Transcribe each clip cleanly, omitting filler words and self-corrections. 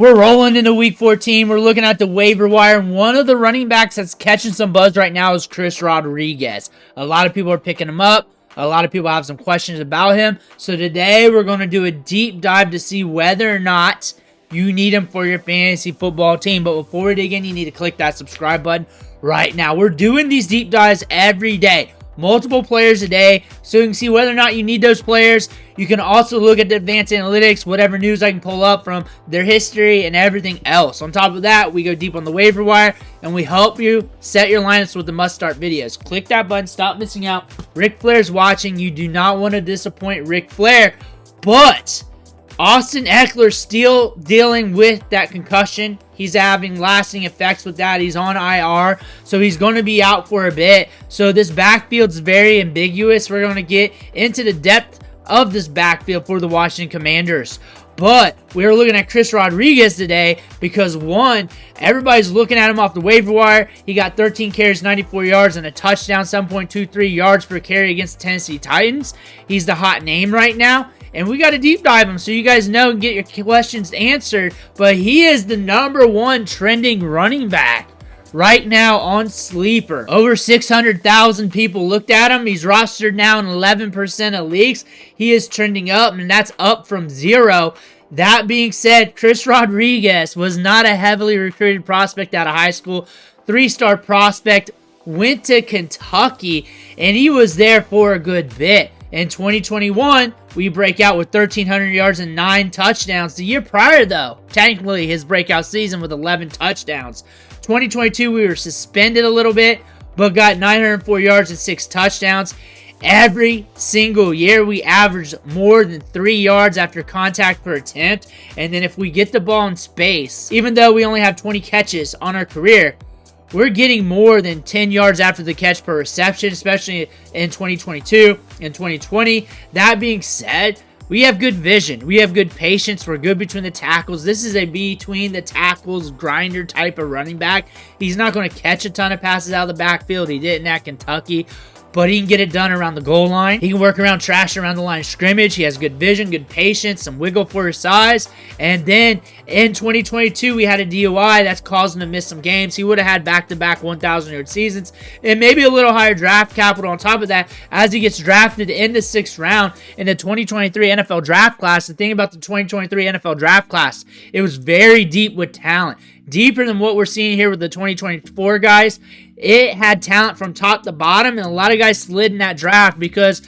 We're rolling into week 14. We're looking at the waiver wire. And one of the running backs that's catching some buzz right now is Chris Rodrguez. A lot of people are picking him up. A lot of people have some questions about him. So today we're going to do a deep dive to see whether or not you need him for your fantasy football team. But before we dig in, you need to click that subscribe button right now. We're doing these deep dives every day. Multiple players a day, so you can see whether or not you need those players. You can also look at the advanced analytics, whatever news I can pull up from their history and everything else. On top of that, we go deep on the waiver wire, and we help you set your lineups with the must-start videos. Click that button. Stop missing out. Ric Flair's watching. You do not want to disappoint Ric Flair, but Austin Ekeler still dealing with that concussion. He's having lasting effects with that. He's on IR, so he's going to be out for a bit. So this backfield's very ambiguous. We're going to get into the depth of this backfield for the Washington Commanders. But we're looking at Chris Rodrguez today because, one, everybody's looking at him off the waiver wire. He got 13 carries, 94 yards, and a touchdown, 7.23 yards per carry against the Tennessee Titans. He's the hot name right now. And we got to deep dive him so you guys know and get your questions answered. But he is the #1 trending running back right now on Sleeper. Over 600,000 people looked at him. He's rostered now in 11% of leagues. He is trending up, and that's up from 0. That being said, Chris Rodrguez was not a heavily recruited prospect out of high school. 3-star prospect, went to Kentucky, and he was there for a good bit. In 2021, we break out with 1,300 yards and 9 touchdowns. The year prior, though, technically his breakout season with 11 touchdowns. 2022, we were suspended a little bit, but got 904 yards and 6 touchdowns. Every single year, we averaged more than 3 yards after contact per attempt. And then if we get the ball in space, even though we only have 20 catches on our career, we're getting more than 10 yards after the catch per reception, especially in 2022 and 2020. That being said, we have good vision. We have good patience. We're good between the tackles. This is a between the tackles grinder type of running back. He's not going to catch a ton of passes out of the backfield. He didn't at Kentucky, but he can get it done around the goal line. He can work around trash around the line of scrimmage. He has good vision, good patience, some wiggle for his size. And then in 2022, we had a DUI that's caused him to miss some games. He would have had back-to-back 1,000-yard seasons and maybe a little higher draft capital on top of that as he gets drafted in the 6th round in the 2023 NFL draft class. The thing about the 2023 NFL draft class, it was very deep with talent. Deeper than what we're seeing here with the 2024 guys. It had talent from top to bottom, and a lot of guys slid in that draft because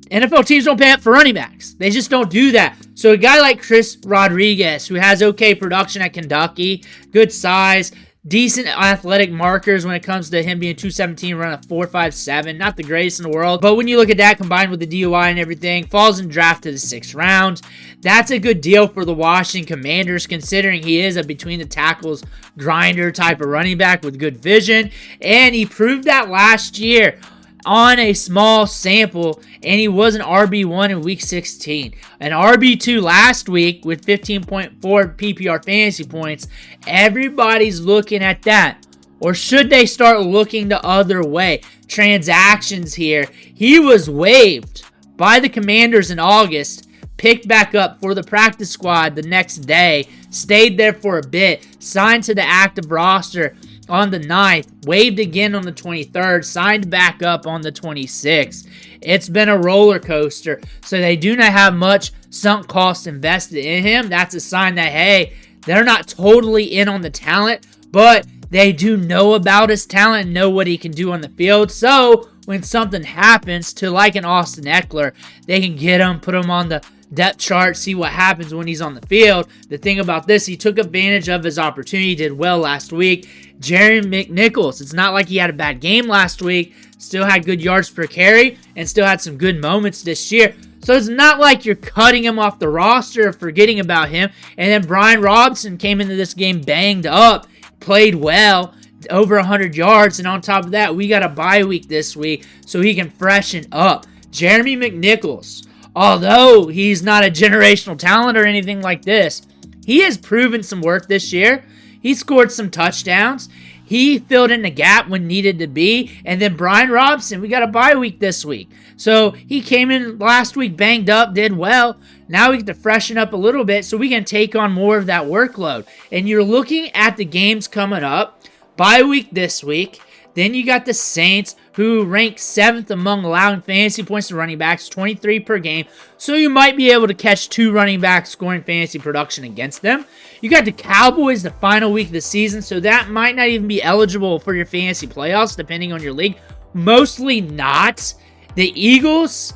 NFL teams don't pay up for running backs. They just don't do that. So a guy like Chris Rodrguez, who has okay production at Kentucky, good size, decent athletic markers when it comes to him being 217, run a 4.57, not the greatest in the world. But when you look at that combined with the DUI and everything, falls in draft to the 6th round. That's a good deal for the Washington Commanders, considering he is a between the tackles grinder type of running back with good vision. And he proved that last year on a small sample, and he was an RB1 in week 16. An RB2 last week with 15.4 PPR fantasy points. Everybody's looking at that. Or should they start looking the other way? Transactions here. He was waived by the Commanders in August, picked back up for the practice squad the next day, stayed there for a bit, signed to the active roster on the 9th, waived again on the 23rd, signed back up on the 26th. It's been a roller coaster, so they do not have much sunk cost invested in him. That's a sign that, hey, they're not totally in on the talent, but they do know about his talent and know what he can do on the field. So when something happens to like an Austin Ekeler, they can get him, put him on the depth chart, see what happens when he's on the field. The thing about this, he took advantage of his opportunity, did well last week. Jerry McNichols, it's not like he had a bad game last week, still had good yards per carry, and still had some good moments this year. So it's not like you're cutting him off the roster or forgetting about him. And then Brian Robinson came into this game banged up, played well, over 100 yards, and on top of that, we got a bye week this week, so he can freshen up. Jeremy McNichols, although he's not a generational talent or anything like this, he has proven some work this year. He scored some touchdowns. He filled in the gap when needed to be. And then Brian Robinson, we got a bye week this week. So he came in last week banged up, did well. Now we get to freshen up a little bit so we can take on more of that workload. And you're looking at the games coming up. Bye week this week. Then you got the Saints, who rank 7th among allowing fantasy points to running backs, 23 per game. So you might be able to catch 2 running backs scoring fantasy production against them. You got the Cowboys the final week of the season, so that might not even be eligible for your fantasy playoffs, depending on your league. Mostly not. The Eagles,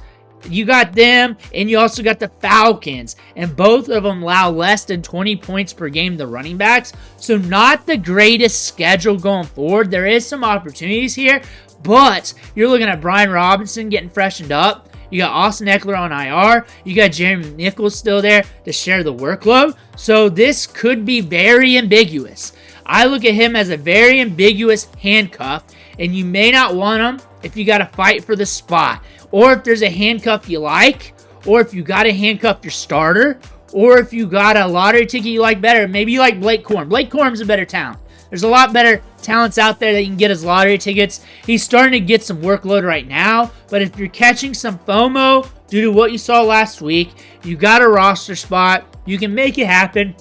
you got them, and you also got the Falcons, and both of them allow less than 20 points per game to running backs, so not the greatest schedule going forward. There is some opportunities here, but you're looking at Brian Robinson getting freshened up. You got Austin Ekeler on IR. You got Jeremy Nichols still there to share the workload, so this could be very ambiguous. I look at him as a very ambiguous handcuff, and you may not want him if you got to fight for the spot, or if there's a handcuff you like, or if you got to handcuff your starter, or if you got a lottery ticket you like better. Maybe you like Blake Corum. Blake Corum's a better talent. There's a lot better talents out there that you can get as lottery tickets. He's starting to get some workload right now, but if you're catching some FOMO due to what you saw last week, you got a roster spot, you can make it happen.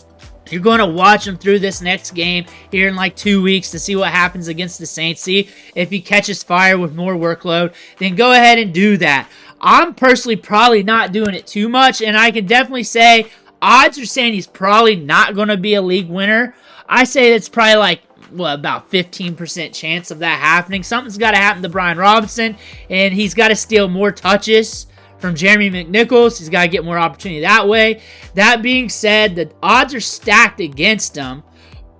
You're going to watch him through this next game here in like 2 weeks to see what happens against the Saints. See if he catches fire with more workload, then go ahead and do that. I'm personally probably not doing it too much, and I can definitely say odds are saying he's probably not going to be a league winner. I say it's probably like, well, about 15% chance of that happening. Something's got to happen to Brian Robinson, and he's got to steal more touches from Jeremy McNichols. He's got to get more opportunity that way. That being said, the odds are stacked against him,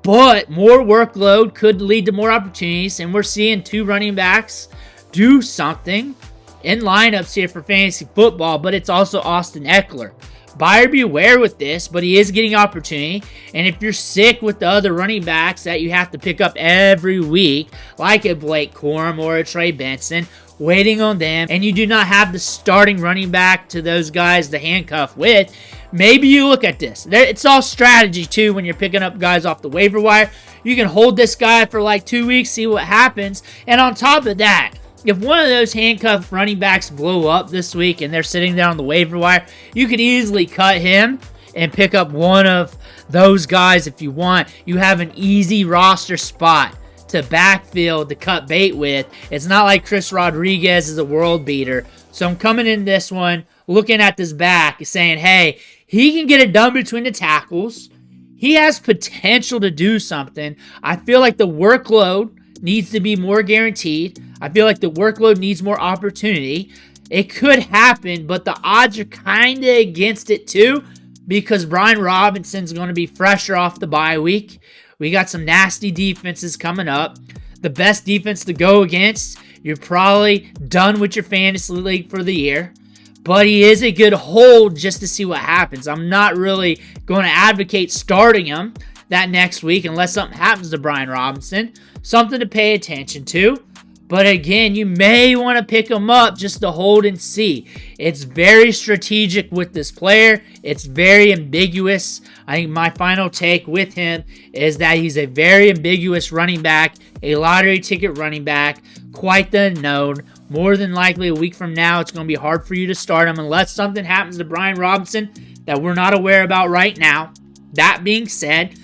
but more workload could lead to more opportunities, and we're seeing 2 running backs do something in lineups here for fantasy football, but it's also Austin Ekeler. Buyer beware with this, but he is getting opportunity, and if you're sick with the other running backs that you have to pick up every week, like a Blake Corum or a Trey Benson, waiting on them, and you do not have the starting running back to those guys to handcuff with, maybe you look at this. It's all strategy, too, when you're picking up guys off the waiver wire. You can hold this guy for like 2 weeks, see what happens, and on top of that, if one of those handcuffed running backs blow up this week and they're sitting there on the waiver wire, you could easily cut him and pick up one of those guys if you want. You have an easy roster spot to backfield to cut bait with. It's not like Chris Rodriguez is a world beater. So I'm coming in this one looking at this back saying, hey, he can get it done between the tackles. He has potential to do something. I feel like the workload needs to be more guaranteed. I feel like the workload needs more opportunity. It could happen, but the odds are kind of against it too, because Brian Robinson's going to be fresher off the bye week. We got some nasty defenses coming up. The best defense to go against, you're probably done with your fantasy league for the year. But he is a good hold just to see what happens. I'm not really going to advocate starting him that next week unless something happens to Brian Robinson. Something to pay attention to. But again, you may want to pick him up just to hold and see. It's very strategic with this player. It's very ambiguous. I think my final take with him is that he's a very ambiguous running back, a lottery ticket running back, quite the unknown. More than likely a week from now, it's going to be hard for you to start him unless something happens to Brian Robinson that we're not aware about right now. That being said,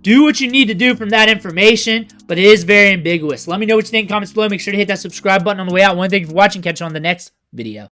do what you need to do from that information, but it is very ambiguous. Let me know what you think in the comments below. Make sure to hit that subscribe button on the way out. Thank you for watching. Catch you on the next video.